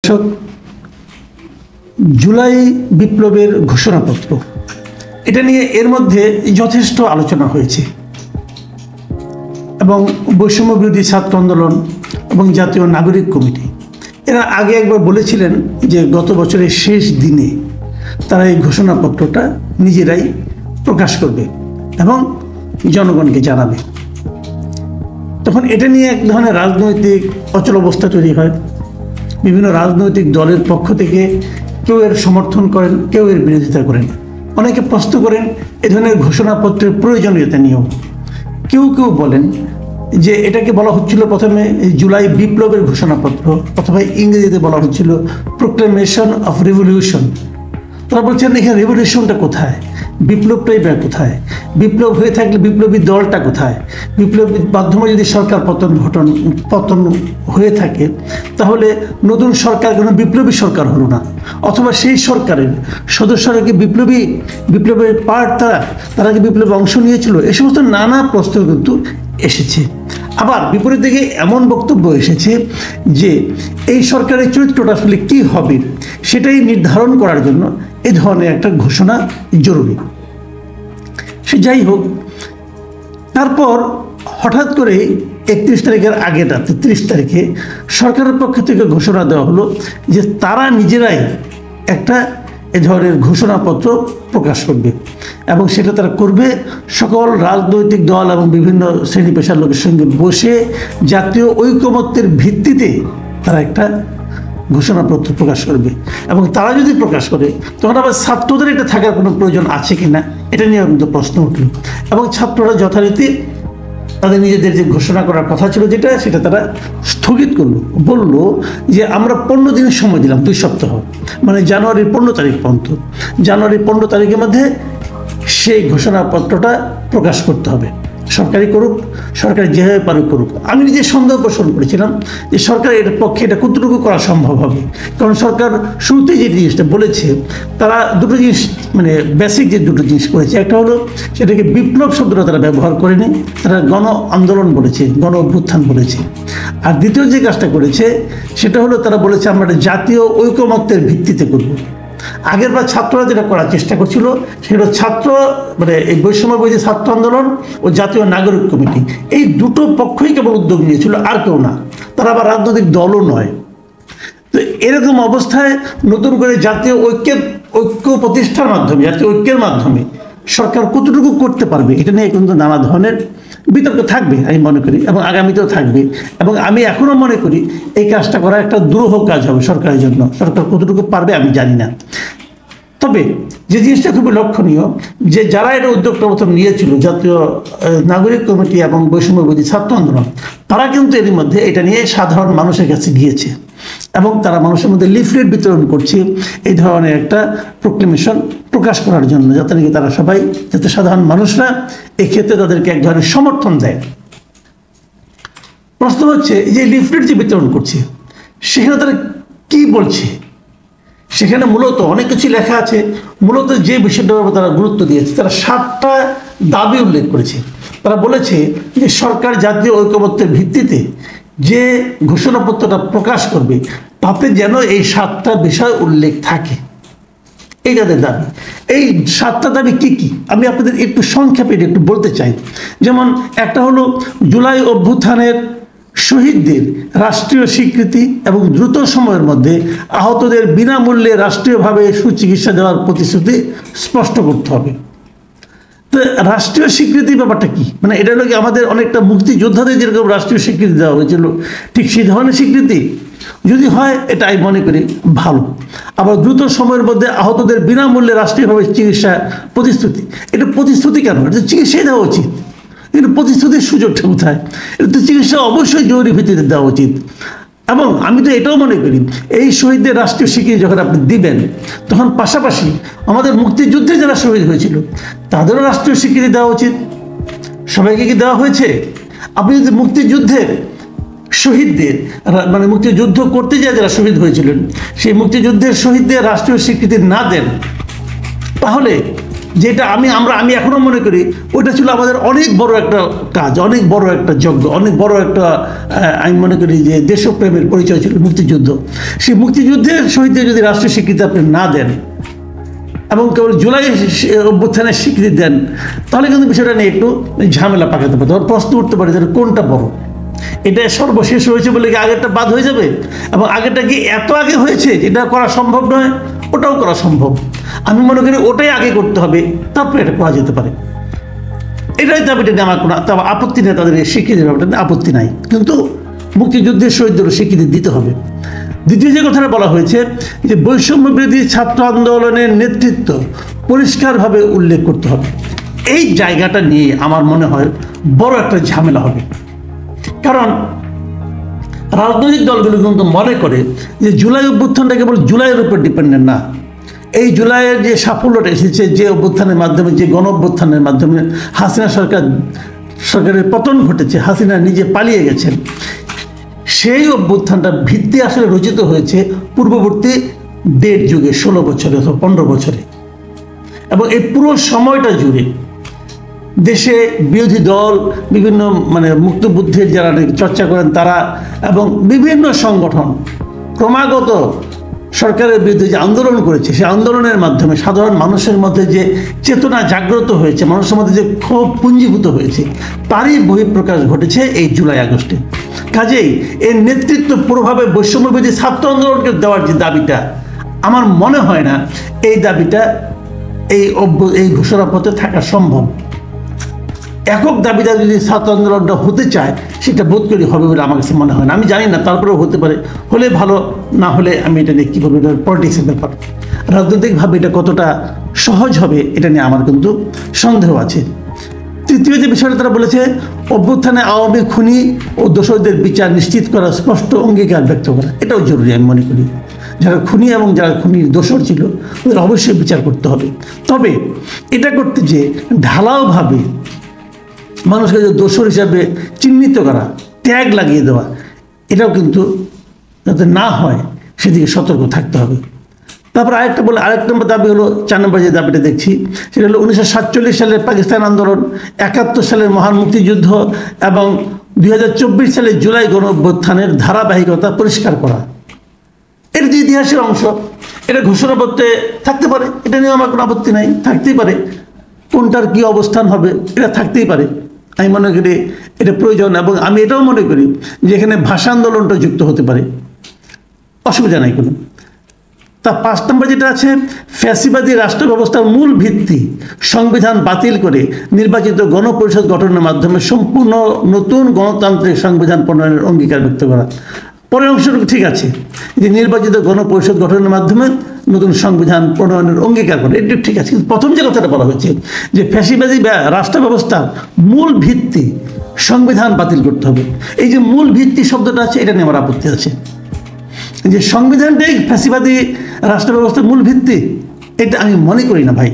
দর্শক, জুলাই বিপ্লবের ঘোষণাপত্র, এটা নিয়ে এর মধ্যে যথেষ্ট আলোচনা হয়েছে এবং বৈষম্য বিরোধী ছাত্র আন্দোলন এবং জাতীয় নাগরিক কমিটি এরা আগে একবার বলেছিলেন যে গত বছরের শেষ দিনে তারা এই ঘোষণাপত্রটা নিজেরাই প্রকাশ করবে এবং জনগণকে জানাবে। তখন এটা নিয়ে এক ধরনের রাজনৈতিক অচল অবস্থা তৈরি হয়। বিভিন্ন রাজনৈতিক দলের পক্ষ থেকে কেউ এর সমর্থন করেন, কেউ এর বিরোধিতা করেন। অনেকে প্রশ্ন করেন এ ধরনের ঘোষণাপত্রের প্রয়োজনীয়তা নিয়েও। কেউ কেউ বলেন যে এটাকে বলা হচ্ছিল প্রথমে জুলাই বিপ্লবের ঘোষণাপত্র, অথবা ইংরেজিতে বলা হচ্ছিল প্রোক্লেমেশন অফ রেভলিউশন। তারা বলছেন এখানে রেভলিউশনটা কোথায়, বিপ্লবটাই বা কোথায়, বিপ্লব হয়ে থাকলে বিপ্লবী দলটা কোথায়, বিপ্লবীর মাধ্যমে যদি সরকার পতন হয়ে থাকে তাহলে নতুন সরকার কোনো বিপ্লবী সরকার হলো না, অথবা সেই সরকারের সদস্যরা কি বিপ্লবের পার্ট, তারা কি বিপ্লবে অংশ নিয়েছিল? এ সমস্ত নানা প্রশ্ন কিন্তু এসেছে। আবার বিপরীত দিকে এমন বক্তব্য এসেছে যে এই সরকারের চরিত্রটা আসলে কী হবে সেটাই নির্ধারণ করার জন্য এ ধরনের একটা ঘোষণা জরুরি। সে যাই হোক, তারপর হঠাৎ করে 31 তারিখের আগেটা 33 তারিখে সরকারের পক্ষ থেকে ঘোষণা দেওয়া হলো যে তারা নিজেরাই একটা এ ধরনের ঘোষণাপত্র প্রকাশ করবে এবং সেটা তারা করবে সকল রাজনৈতিক দল এবং বিভিন্ন শ্রেণী পেশার লোকের সঙ্গে বসে জাতীয় ঐকমত্যের ভিত্তিতে তারা একটা ঘোষণাপত্র প্রকাশ করবে। এবং তারা যদি প্রকাশ করে তখন আবার ছাত্রদের এটা থাকার কোনো প্রয়োজন আছে কি না, এটা নিয়েও কিন্তু প্রশ্ন উঠল। এবং ছাত্ররা যথারীতি তাদের নিজেদের যে ঘোষণা করার কথা ছিল সেটা তারা স্থগিত করলো। বলল যে আমরা 15 দিনের সময় দিলাম, 2 সপ্তাহ, মানে জানুয়ারির 15 তারিখ পর্যন্ত। জানুয়ারির 15 তারিখের মধ্যে সেই ঘোষণাপত্রটা প্রকাশ করতে হবে। সরকারি করুক, সরকার যেভাবে পারুক করুক। আমি নিজে সন্দেহ পোষণ করেছিলাম যে সরকার এর পক্ষে এটা কতটুকু করা সম্ভব হবে, কারণ সরকার শুরুতেই যে জিনিসটা বলেছে, তারা দুটো জিনিস, মানে বেসিক যে দুটো জিনিস করেছে, একটা হলো সেটাকে বিপ্লব শব্দটা তারা ব্যবহার করেনি, তারা গণ আন্দোলন বলেছে, গণ অভ্যুত্থান বলেছে। আর দ্বিতীয় যে কাজটা করেছে সেটা হলো তারা বলেছে আমরা একটা জাতীয় ঐকমত্যের ভিত্তিতে করব। আগের বার ছাত্ররা যেটা করার চেষ্টা করছিল সেটা মানে এই বৈষম্য বিরোধী ছাত্র আন্দোলন ও জাতীয় নাগরিক কমিটি, এই দুটো পক্ষই কেবল উদ্যোগ নিয়েছিল, আর কেউ না। তারা আবার রাজনৈতিক দলও নয়। তো এরকম অবস্থায় নতুন করে জাতীয় ঐক্য প্রতিষ্ঠার মাধ্যমে, জাতীয় ঐক্যের মাধ্যমে সরকার কতটুকু করতে পারবে, এটা নিয়ে কিন্তু নানা ধরনের বিতর্ক থাকবে আমি মনে করি, এবং আগামীতেও থাকবে। এবং আমি এখনও মনে করি এই কাজটা করা একটা দুরূহ কাজ হবে সরকারের জন্য। সরকার কতটুকু পারবে আমি জানি না। তবে যে জিনিসটা খুবই লক্ষণীয়, যে যারা এটা উদ্যোগটা প্রথম নিয়েছিল, জাতীয় নাগরিক কমিটি এবং বৈষম্য বিরোধী ছাত্র আন্দোলন, তারা কিন্তু এর মধ্যে এটা নিয়ে সাধারণ মানুষের কাছে গিয়েছে এবং তারা মানুষের মধ্যে লিফলেট বিতরণ করছে এই ধরনের একটা প্রোক্লেমেশন প্রকাশ করার জন্য, যাতে নাকি তারা সবাই, যাতে সাধারণ মানুষরা এক্ষেত্রে তাদেরকে এক ধরনের সমর্থন দেয়। প্রশ্ন হচ্ছে যে লিফলেট যে বিতরণ করছে সেখানে তারা কি বলছে? সেখানে মূলত অনেক কিছু লেখা আছে। মূলত যে বিষয়টার উপর তারা গুরুত্ব দিয়েছে, তারা 7টা দাবি উল্লেখ করেছে। তারা বলেছে যে সরকার জাতীয় ঐকমত্যের ভিত্তিতে যে ঘোষণাপত্রটা প্রকাশ করবে তাতে যেন এই 7টা বিষয় উল্লেখ থাকে, এই যাদের দাবি। এই 7টা দাবি কি কি আমি আপনাদের একটু সংক্ষেপে একটু বলতে চাই। যেমন একটা হলো জুলাই অভ্যুত্থানের শহীদদের রাষ্ট্রীয় স্বীকৃতি এবং দ্রুত সময়ের মধ্যে আহতদের বিনামূল্যে রাষ্ট্রীয়ভাবে সুচিকিৎসা দেওয়ার প্রতিশ্রুতি স্পষ্ট করতে হবে। তো রাষ্ট্রীয় স্বীকৃতি ব্যাপারটা কি? মানে এটা হলো কি আমাদের অনেকটা মুক্তিযোদ্ধাদের যেরকম রাষ্ট্রীয় স্বীকৃতি দেওয়া হয়েছিল, ঠিক সেই ধরনের স্বীকৃতি যদি হয় এটা আমি মনে করি ভালো। আবার দ্রুত সময়ের মধ্যে আহতদের বিনামূল্যে রাষ্ট্রীয়ভাবে চিকিৎসা প্রতিশ্রুতি, এটা প্রতিশ্রুতি কেন? এটা চিকিৎসাই দেওয়া উচিত। কিন্তু প্রতিশ্রুতির সুযোগটা কোথায়? এটা তো চিকিৎসা অবশ্যই জরুরি ভিত্তিতে দেওয়া উচিত। এবং আমি তো এটাও মনে করি এই শহীদদের রাষ্ট্রীয় স্বীকৃতি যখন আপনি দিবেন, তখন পাশাপাশি আমাদের মুক্তিযুদ্ধে যারা শহীদ হয়েছিল তাদেরও রাষ্ট্রীয় স্বীকৃতি দেওয়া উচিত। সবাইকে কি দেওয়া হয়েছে? আপনি যদি মুক্তিযুদ্ধের শহীদদের, মানে মুক্তিযুদ্ধ করতে যায় যারা শহীদ হয়েছিলেন, সেই মুক্তিযুদ্ধের শহীদদের রাষ্ট্রীয় স্বীকৃতি না দেন, তাহলে যেটা আমি এখনো মনে করি ওটা ছিল আমাদের অনেক বড় একটা কাজ, অনেক বড় একটা যজ্ঞ, অনেক বড় একটা আমি মনে করি যে দেশপ্রেমের পরিচয় ছিল মুক্তিযুদ্ধ। সেই মুক্তিযুদ্ধের শহীদদের যদি রাষ্ট্রীয় স্বীকৃতি আপনি না দেন এবং কেবল জুলাই অভ্যুত্থানের স্বীকৃতি দেন, তাহলে কিন্তু বিষয়টা নিয়ে একটু ঝামেলা পাকাতে পারে। তখন প্রশ্ন উঠতে পারে যে কোনটা বড়, এটা সর্বশেষ হয়েছে বলে কি আগেরটা বাদ হয়ে যাবে, এবং আগেরটা কি এত আগে হয়েছে যেটা করা সম্ভব নয়, ওটাও করা সম্ভব। আমি মনে করি ওটাই আগে করতে হবে, তারপরে এটা করা যেতে পারে। এটাই দাবিটা নিয়ে আমার কোনো আপত্তি নেই, তাদের স্বীকৃতি ব্যাপারটা আপত্তি নাই, কিন্তু মুক্তিযুদ্ধের শহীদদেরও স্বীকৃতি দিতে হবে। দ্বিতীয় যে কথাটা বলা হয়েছে যে বৈষম্য বিরোধী ছাত্র আন্দোলনের নেতৃত্ব পরিষ্কারভাবে উল্লেখ করতে হবে, এই জায়গাটা নিয়ে আমার মনে হয় বড় একটা ঝামেলা হবে। কারণ রাজনৈতিক দলগুলো কিন্তু মনে করে যে জুলাই অভ্যুত্থানটা কেবল জুলাইয়ের উপর ডিপেন্ডেন্ট না, এই জুলাইয়ের যে সাফল্যটা এসেছে, যে অভ্যুত্থানের মাধ্যমে, যে গণ অভ্যুত্থানের মাধ্যমে হাসিনা সরকারের পতন ঘটেছে, হাসিনা নিজে পালিয়ে গেছেন, সেই অভ্যুত্থানটা ভিত্তি আসলে রচিত হয়েছে পূর্ববর্তী 1.5 যুগে, 16 বছরে অথবা 15 বছরে। এবং এই পুরো সময়টা জুড়ে দেশে বিরোধী দল, বিভিন্ন মুক্তবুদ্ধির যারা চর্চা করেন তারা, এবং বিভিন্ন সংগঠন ক্রমাগত সরকারের বিরুদ্ধে যে আন্দোলন করেছে, সেই আন্দোলনের মাধ্যমে সাধারণ মানুষের মধ্যে যে চেতনা জাগ্রত হয়েছে, মানুষের মধ্যে যে ক্ষোভ পুঞ্জীভূত হয়েছে, তারই বহিঃপ্রকাশ ঘটেছে এই জুলাই আগস্টে। কাজেই এর নেতৃত্ব পুরোভাবে বৈষম্যবিরোধী ছাত্র আন্দোলনকে দেওয়ার যে দাবিটা, আমার মনে হয় না এই দাবিটা এই ঘোষণাপত্রে থাকা সম্ভব। একক দাবিদার যদি ছাত্র আন্দোলনটা হতে চায়, সেটা বোধ করি হবে বলে আমার কাছে মনে হয় না। আমি জানি না, তারপরেও হতে পারে, হলে ভালো, না হলে আমি এটা নিয়ে কী বলবো, এটা পলিটিক্সের ব্যাপার। রাজনৈতিকভাবে এটা কতটা সহজ হবে এটা নিয়ে আমার কিন্তু সন্দেহ আছে। তৃতীয় যে বিষয়টা তারা বলেছে, অভ্যুত্থানে আওয়ামী খুনি ও দোষরদের বিচার নিশ্চিত করা, স্পষ্ট অঙ্গীকার ব্যক্ত করা, এটাও জরুরি আমি মনে করি। যারা খুনি এবং যারা খুনির দোষর ছিল ওদের অবশ্যই বিচার করতে হবে। তবে এটা করতে যে ঢালাওভাবে মানুষকে যে দোষর হিসাবে চিহ্নিত করা, ট্যাগ লাগিয়ে দেওয়া, এটাও কিন্তু যাতে না হয় সেদিকে সতর্ক থাকতে হবে। তারপর আরেক নম্বর দাবি হলো, 4 নম্বর যে দাবিটা দেখছি সেটা হলো 1947 সালের পাকিস্তান আন্দোলন, 71 সালের মহান মুক্তিযুদ্ধ এবং 2024 সালের জুলাই গণ অভ্যুত্থানের ধারাবাহিকতা পরিষ্কার করা। এর যে ইতিহাসের অংশ, এটা ঘোষণাপত্রে থাকতে পারে, এটা নিয়ে আমার কোনো আপত্তি নাই, থাকতেই পারে। কোনটার কি অবস্থান হবে এটা থাকতেই পারে, আমি মনে করি এটা প্রয়োজন। এবং আমি এটাও মনে করি যে এখানে ভাষা আন্দোলনটা যুক্ত হতে পারে, অসুবিধা নাই কোনো। তা 5 নম্বর যেটা আছে, ফ্যাসিবাদী রাষ্ট্র ব্যবস্থার মূল ভিত্তি সংবিধান বাতিল করে নির্বাচিত গণপরিষদ গঠনের মাধ্যমে সম্পূর্ণ নতুন গণতান্ত্রিক সংবিধান প্রণয়নের অঙ্গীকার ব্যক্ত করা। পরের অংশটুকু ঠিক আছে, যে নির্বাচিত গণপরিষদ গঠনের মাধ্যমে নতুন সংবিধান প্রণয়নের অঙ্গীকার করে, এটা ঠিক আছে। কিন্তু প্রথম যে কথাটা বলা হয়েছে যে ফ্যাসিবাদী রাষ্ট্র ব্যবস্থার মূল ভিত্তি সংবিধান বাতিল করতে হবে, এই যে মূল ভিত্তি শব্দটা আছে, এটা নিয়ে আমার আপত্তি আছে। যে সংবিধানটাই ফ্যাসিবাদী রাষ্ট্র ব্যবস্থার মূল ভিত্তি, এটা আমি মনে করি না ভাই।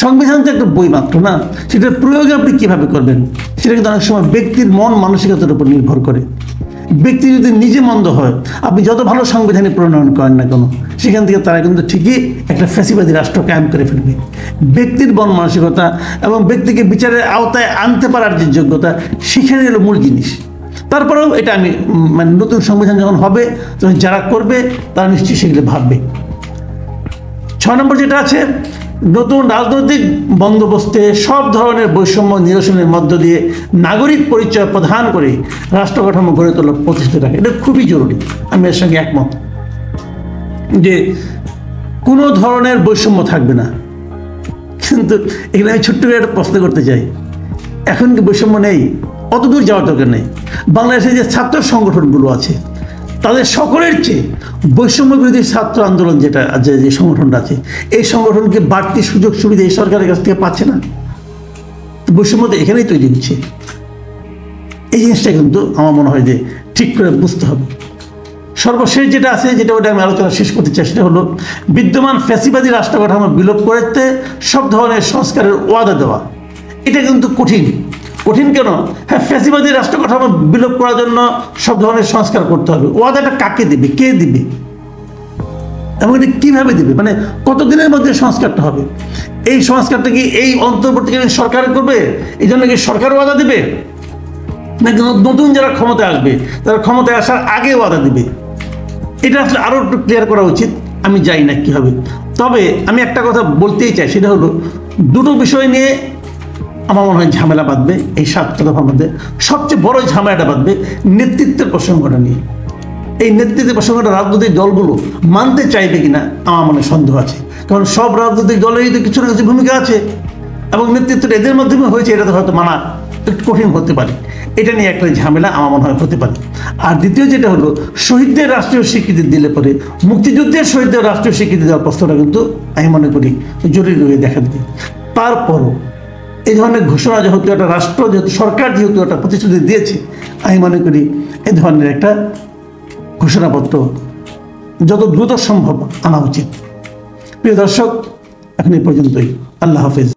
সংবিধান তো একটা বই মাত্র না, সেটার প্রয়োগ আপনি কীভাবে করবেন সেটা কিন্তু অনেক সময় ব্যক্তির মন মানসিকতার উপর নির্ভর করে। ব্যক্তি যদি নিজে মন্দ হয়, আপনি যত ভালো সংবিধানে প্রণয়ন করেন না কেন, সেখান থেকে তারা কিন্তু ঠিকই একটা ফ্যাসিবাদী রাষ্ট্র কায়েম করে ফেলবে। ব্যক্তির মন মানসিকতা এবং ব্যক্তিকে বিচারের আওতায় আনতে পারার যে যোগ্যতা, সেখানে হলো মূল জিনিস। তারপরেও এটা আমি নতুন সংবিধান যখন হবে তখন যারা করবে তারা নিশ্চয়ই সেগুলো ভাববে। 6 নম্বর যেটা আছে, নতুন রাজনৈতিক বন্দোবস্তে সব ধরনের বৈষম্য নিরসনের মধ্য দিয়ে নাগরিক পরিচয় প্রদান করে রাষ্ট্র কাঠামো গড়ে তোলা প্রতিষ্ঠিত রাখে, এটা খুবই জরুরি। আমি এর সঙ্গে একমত যে কোনো ধরনের বৈষম্য থাকবে না। কিন্তু এখানে আমি ছোট্ট করে একটা প্রশ্ন করতে চাই, এখন কি বৈষম্য নেই? অত দূর যাওয়ার দরকার নেই। বাংলাদেশে যে ছাত্র সংগঠনগুলো আছে, তাদের সকলের চেয়ে বৈষম্য বিরোধী ছাত্র আন্দোলন যেটা যে সংগঠনটা আছে, এই সংগঠনকে বাড়তি সুযোগ সুবিধা এই সরকারের কাছ থেকে পাচ্ছে না। বৈষম্য তো এখানেই তৈরি হচ্ছে। এই জিনিসটা কিন্তু আমার মনে হয় যে ঠিক করে বুঝতে হবে। সর্বশেষ যেটা আছে, যেটা ওটা আমি আলোচনা শেষ করতে চাই, সেটা হলো বিদ্যমান ফ্যাসিবাদী রাষ্ট্র কাঠামো বিলোপ করতে সব ধরনের সংস্কারের ওয়াদা দেওয়া। এটা কিন্তু কঠিন। কেন? হ্যাঁ, ফ্যাসিবাদী রাষ্ট্র কাঠামো বিলোপ করার জন্য সব ধরনের সংস্কার করতে হবে। ওয়াদাটা কাকে দিবে, কে দিবে, এবং এটা কীভাবে দিবে, কতদিনের মধ্যে সংস্কারটা হবে, এই সংস্কারটা কি এই অন্তর্বর্তীকালীন সরকার করবে? এই জন্য কি সরকার ওয়াদা দিবে, নাকি নতুন যারা ক্ষমতায় আসবে তারা ক্ষমতায় আসার আগে ওয়াদা দিবে? এটা আসলে আরও একটু ক্লিয়ার করা উচিত। আমি জানি না কী হবে। তবে আমি একটা কথা বলতেই চাই, সেটা হলো দুটো বিষয় নিয়ে আমার মনে হয় ঝামেলা বাঁধবে এই 7 দফার মধ্যে। সবচেয়ে বড় ঝামেলাটা বাঁধবে নেতৃত্বের প্রসঙ্গটা নিয়ে। এই নেতৃত্বের প্রসঙ্গটা রাজনৈতিক দলগুলো মানতে চাইবে কিনা আমার মনে সন্দেহ আছে, কারণ সব রাজনৈতিক দলেরই তো কিছু না কিছু ভূমিকা আছে, এবং নেতৃত্বটা এদের মাধ্যমে হয়েছে, এটা তো হয়তো মানা একটু কঠিন হতে পারে। এটা নিয়ে একটা ঝামেলা আমার মনে হয় হতে পারে। আর দ্বিতীয় যেটা হলো, শহীদদের রাষ্ট্রীয় স্বীকৃতি দিলে পরে মুক্তিযুদ্ধের শহীদদের রাষ্ট্রীয় স্বীকৃতি দেওয়ার প্রশ্নটা কিন্তু আমি মনে করি জরুরি হয়ে দেখা দেবে। তারপরও এই ধরনের ঘোষণা যেহেতু একটা রাষ্ট্র, যেহেতু সরকার যেহেতু একটা প্রতিশ্রুতি দিয়েছে, আমি মনে করি এই ধরনের একটা ঘোষণাপত্র যত দ্রুত সম্ভব আনা উচিত। প্রিয় দর্শক, এখন এই পর্যন্তই। আল্লাহ হাফেজ।